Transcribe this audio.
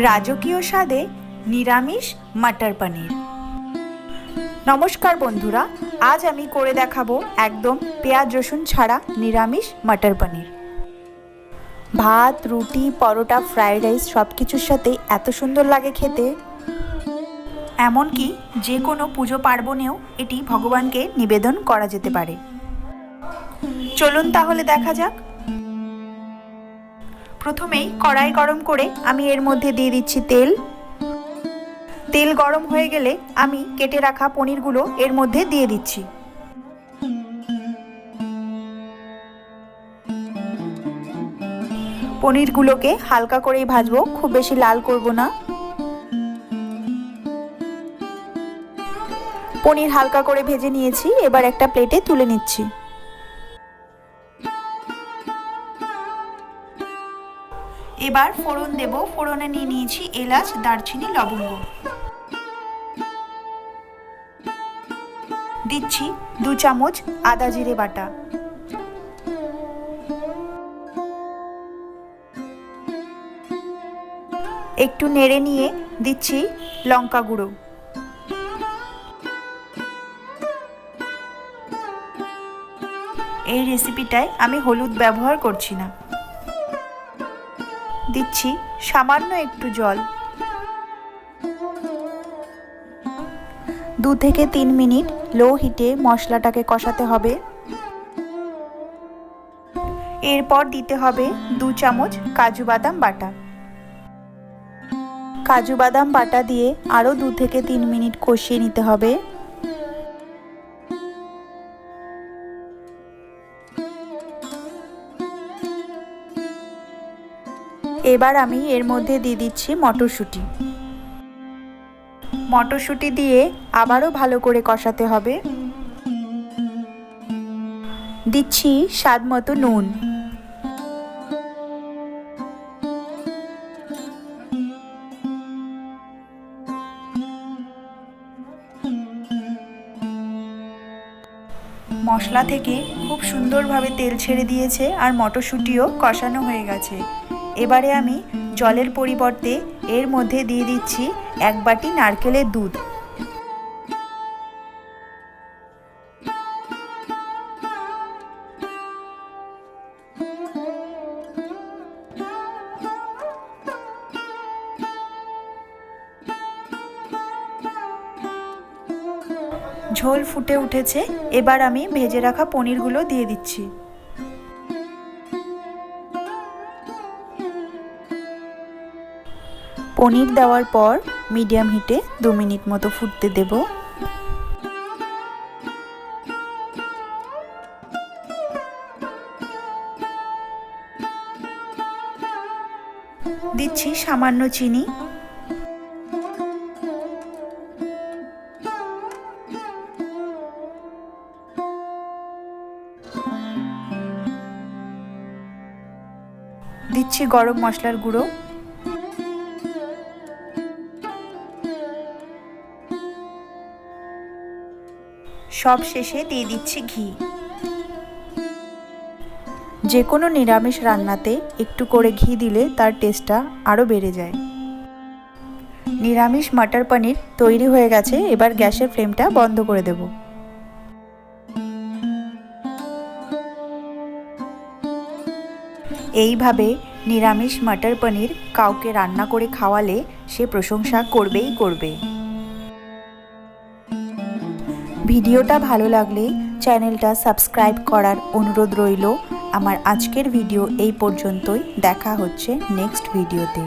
রাজকীয় স্বাদে নিরামিষ মটর পনির। নমস্কার বন্ধুরা, আজ আমি করে দেখাবো একদম পেঁয়াজ রসুন ছাড়া নিরামিষ মটর পনির। ভাত, রুটি, পরোটা, ফ্রাইড রাইস সব কিছুর সাথে এত সুন্দর লাগে খেতে। এমনকি যে কোনো পুজো পার্বণেও এটি ভগবানকে নিবেদন করা যেতে পারে। চলুন তাহলে দেখা যাক। প্রথমেই কড়াই গরম করে আমি এর মধ্যে দিয়ে দিচ্ছি তেল। তেল গরম হয়ে গেলে আমি কেটে রাখা পনিরগুলো এর মধ্যে দিয়ে দিচ্ছি। পনিরগুলোকে হালকা করেই ভাজবো, খুব বেশি লাল করব না। পনির হালকা করে ভেজে নিয়েছি, এবার একটা প্লেটে তুলে নিচ্ছি। এবার ফোড়ন দেব। ফোড়নে নিয়ে নিয়েছি এলাচ, দারচিনি, লবঙ্গ। দিচ্ছি 2 চামচ আদা জিরে বাটা। একটু নেড়ে নিয়ে দিচ্ছি লঙ্কা গুঁড়ো। এই রেসিপিটায় আমি হলুদ ব্যবহার করছি না। দিচ্ছি সামান্য একটু জল। 2 থেকে 3 মিনিট লো হিটে মশলাটাকে কষাতে হবে। এরপর দিতে হবে 2 চামচ কাজু বাদাম বাটা। কাজু বাদাম বাটা দিয়ে আরও 2 থেকে 3 মিনিট কষিয়ে নিতে হবে। এবার আমি এর মধ্যে দিয়ে দিচ্ছি মটরশুঁটি। মটরশুঁটি দিয়ে আবারও ভালো করে কষাতে হবে। দিচ্ছি স্বাদ মতো নুন। মশলা থেকে খুব সুন্দরভাবে তেল ছেড়ে দিয়েছে আর মটরশুঁটিও কষানো হয়ে গেছে। এবারে আমি জলের পরিবর্তে এর মধ্যে দিয়ে দিচ্ছি 1 বাটি নারকেলের দুধ। ঝোল ফুটে উঠেছে, এবার আমি ভেজে রাখা পনিরগুলো দিয়ে দিচ্ছি। পনির দেওয়ার পর মিডিয়াম হিটে 2 মিনিট মতো ফুটতে দেব। দিচ্ছি সামান্য চিনি। দিচ্ছি গরম মশলার গুঁড়ো। সব শেষে দিয়ে দিচ্ছি ঘি। যে কোনো নিরামিষ রান্নাতে একটু করে ঘি দিলে তার টেস্টটা আরও বেড়ে যায়। নিরামিষ মটর পনির তৈরি হয়ে গেছে, এবার গ্যাসের ফ্লেমটা বন্ধ করে দেব। এইভাবে নিরামিষ মটর পনির কাউকে রান্না করে খাওয়ালে সে প্রশংসা করবেই করবে। ভিডিওটা ভালো লাগলে চ্যানেলটা সাবস্ক্রাইব করার অনুরোধ রইল। আমার আজকের ভিডিও এই পর্যন্তই। দেখা হচ্ছে নেক্সট ভিডিওতে।